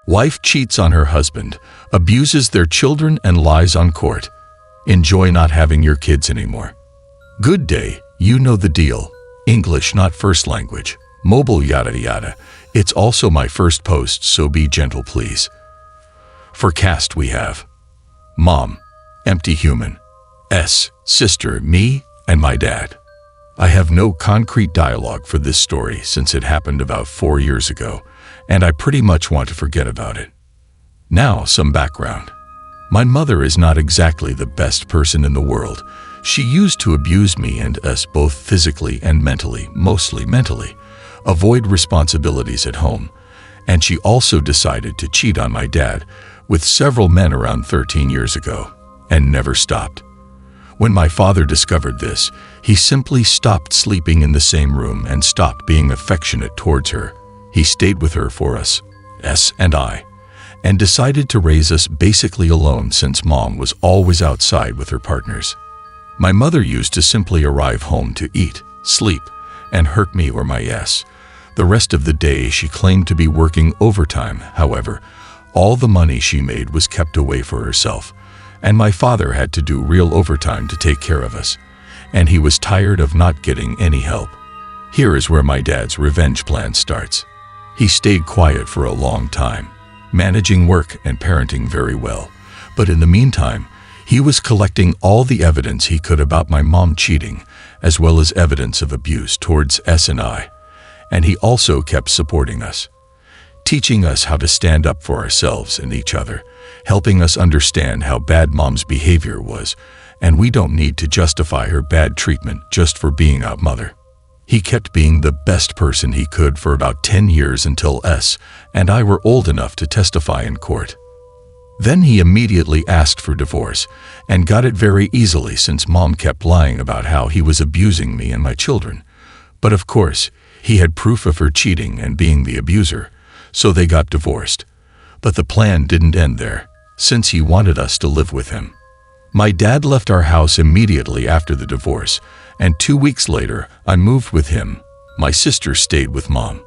Wife cheats on her husband, abuses their children and lies on court. Enjoy not having your kids anymore. Good day, you know the deal. English not first language. Mobile yada yada. It's also my first post, so be gentle please. For cast we have Mom, empty human. S, sister, me, and my dad. I have no concrete dialogue for this story since it happened about 4 years ago, and I pretty much want to forget about it. Now, some background. My mother is not exactly the best person in the world. She used to abuse me and us both physically and mentally, mostly mentally, avoid responsibilities at home, and she also decided to cheat on my dad with several men around 13 years ago, and never stopped. When my father discovered this, he simply stopped sleeping in the same room and stopped being affectionate towards her. He stayed with her for us, S and I, and decided to raise us basically alone since Mom was always outside with her partners. My mother used to simply arrive home to eat, sleep, and hurt me or my S. The rest of the day she claimed to be working overtime. However, all the money she made was kept away for herself, and my father had to do real overtime to take care of us, and he was tired of not getting any help. Here is where my dad's revenge plan starts. He stayed quiet for a long time, managing work and parenting very well, but in the meantime, he was collecting all the evidence he could about my mom cheating, as well as evidence of abuse towards S and I, and he also kept supporting us, teaching us how to stand up for ourselves and each other, helping us understand how bad Mom's behavior was, and we don't need to justify her bad treatment just for being our mother. He kept being the best person he could for about 10 years until S and I were old enough to testify in court. Then he immediately asked for divorce and got it very easily since Mom kept lying about how he was abusing me and my children. But of course, he had proof of her cheating and being the abuser, so they got divorced. But the plan didn't end there, since he wanted us to live with him. My dad left our house immediately after the divorce, and 2 weeks later, I moved with him. My sister stayed with Mom.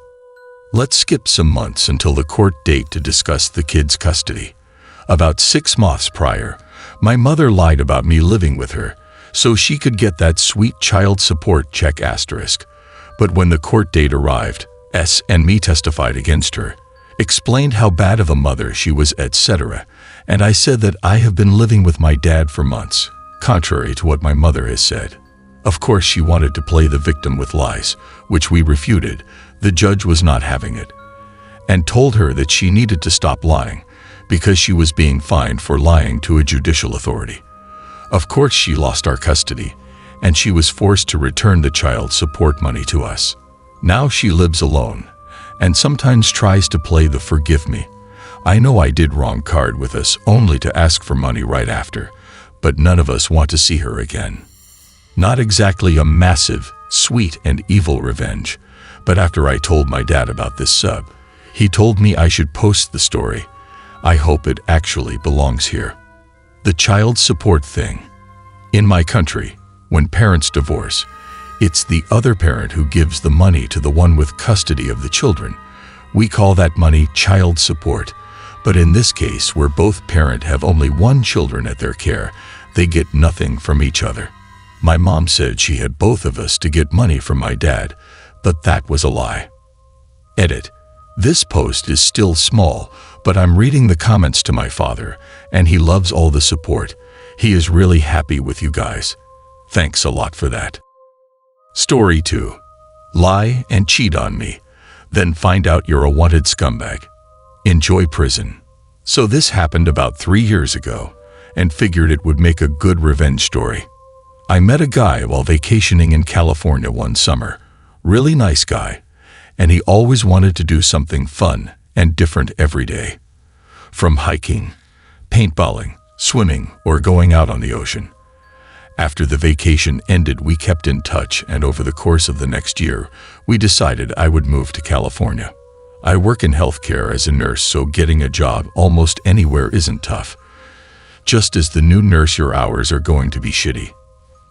Let's skip some months until the court date to discuss the kids' custody. About 6 months prior, my mother lied about me living with her, so she could get that sweet child support check asterisk. But when the court date arrived, S and me testified against her, explained how bad of a mother she was, etc., and I said that I have been living with my dad for months, contrary to what my mother has said. Of course, she wanted to play the victim with lies, which we refuted. The judge was not having it, and told her that she needed to stop lying because she was being fined for lying to a judicial authority. Of course, she lost our custody, and she was forced to return the child support money to us. Now she lives alone, and sometimes tries to play the forgive me, I know I did wrong card with us only to ask for money right after, but none of us want to see her again. Not exactly a massive, sweet and evil revenge, but after I told my dad about this sub, he told me I should post the story. I hope it actually belongs here. The child support thing. In my country, when parents divorce, it's the other parent who gives the money to the one with custody of the children. We call that money child support, but in this case where both parents have only one children at their care, they get nothing from each other. My mom said she had both of us to get money from my dad, but that was a lie. Edit. This post is still small, but I'm reading the comments to my father, and he loves all the support. He is really happy with you guys. Thanks a lot for that. Story 2. Lie and cheat on me, then find out you're a wanted scumbag. Enjoy prison. So this happened about 3 years ago, and figured it would make a good revenge story. I met a guy while vacationing in California one summer. Really nice guy, and he always wanted to do something fun and different every day. From hiking, paintballing, swimming, or going out on the ocean. After the vacation ended, we kept in touch, and over the course of the next year, we decided I would move to California. I work in healthcare as a nurse, so getting a job almost anywhere isn't tough. Just as the new nurse, your hours are going to be shitty.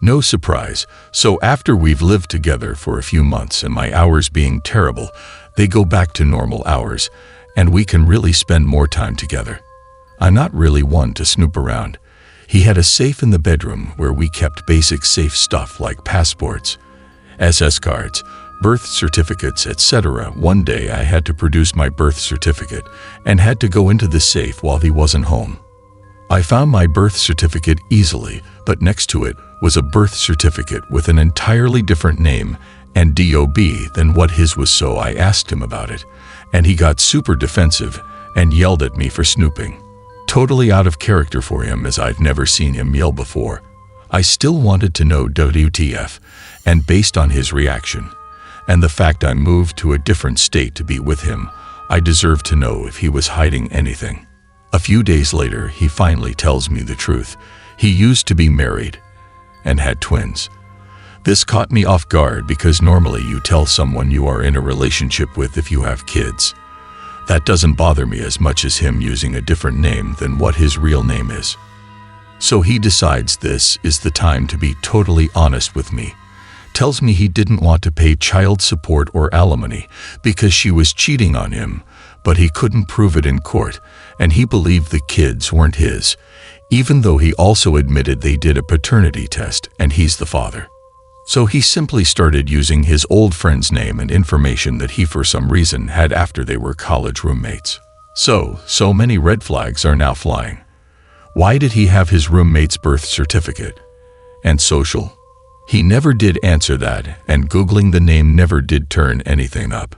No surprise, so after we've lived together for a few months and my hours being terrible, they go back to normal hours, and we can really spend more time together. I'm not really one to snoop around. He had a safe in the bedroom where we kept basic safe stuff like passports, SS cards, birth certificates, etc. One day I had to produce my birth certificate and had to go into the safe while he wasn't home. I found my birth certificate easily, but next to it was a birth certificate with an entirely different name and DOB than what his was, so I asked him about it, and he got super defensive and yelled at me for snooping. Totally out of character for him, as I've never seen him yell before. I still wanted to know WTF, and based on his reaction, and the fact I moved to a different state to be with him, I deserved to know if he was hiding anything. A few days later, he finally tells me the truth. He used to be married and had twins. This caught me off guard because normally you tell someone you are in a relationship with if you have kids. That doesn't bother me as much as him using a different name than what his real name is. So he decides this is the time to be totally honest with me. Tells me he didn't want to pay child support or alimony because she was cheating on him, but he couldn't prove it in court, and he believed the kids weren't his, even though he also admitted they did a paternity test and he's the father. So he simply started using his old friend's name and information that he for some reason had after they were college roommates. So many red flags are now flying. Why did he have his roommate's birth certificate and social? He never did answer that, and Googling the name never did turn anything up.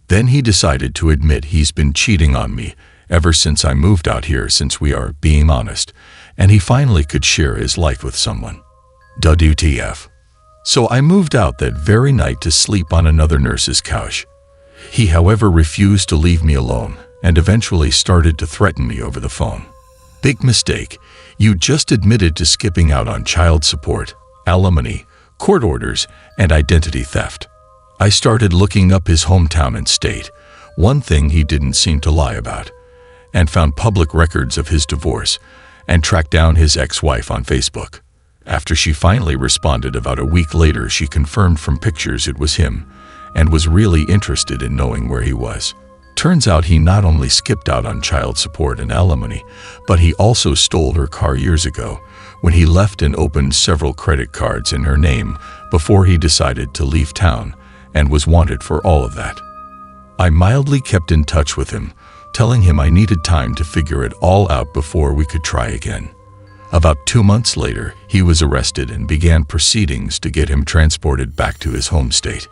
Then he decided to admit he's been cheating on me ever since I moved out here, since we are being honest, and he finally could share his life with someone. WTF. So I moved out that very night to sleep on another nurse's couch. He, however, refused to leave me alone and eventually started to threaten me over the phone. Big mistake. You just admitted to skipping out on child support, alimony, court orders, and identity theft. I started looking up his hometown and state, one thing he didn't seem to lie about, and found public records of his divorce and tracked down his ex-wife on Facebook. After she finally responded about a week later, she confirmed from pictures it was him and was really interested in knowing where he was. Turns out he not only skipped out on child support and alimony, but he also stole her car years ago when he left and opened several credit cards in her name before he decided to leave town and was wanted for all of that. I mildly kept in touch with him, telling him I needed time to figure it all out before we could try again. About 2 months later, he was arrested and began proceedings to get him transported back to his home state.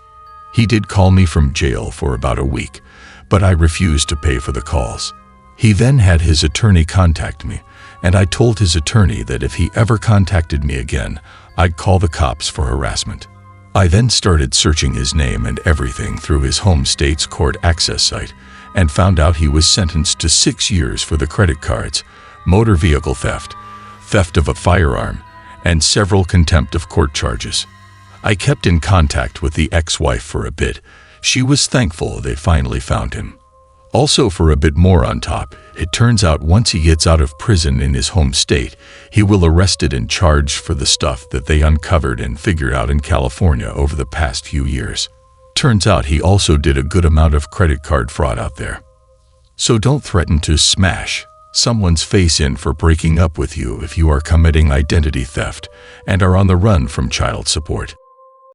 He did call me from jail for about a week, but I refused to pay for the calls. He then had his attorney contact me, and I told his attorney that if he ever contacted me again, I'd call the cops for harassment. I then started searching his name and everything through his home state's court access site and found out he was sentenced to 6 years for the credit cards, motor vehicle theft, theft of a firearm, and several contempt of court charges. I kept in contact with the ex-wife for a bit. She was thankful they finally found him. Also, for a bit more on top, it turns out once he gets out of prison in his home state, he will arrested and charged for the stuff that they uncovered and figured out in California over the past few years. Turns out he also did a good amount of credit card fraud out there. So don't threaten to smash someone's face in for breaking up with you if you are committing identity theft and are on the run from child support.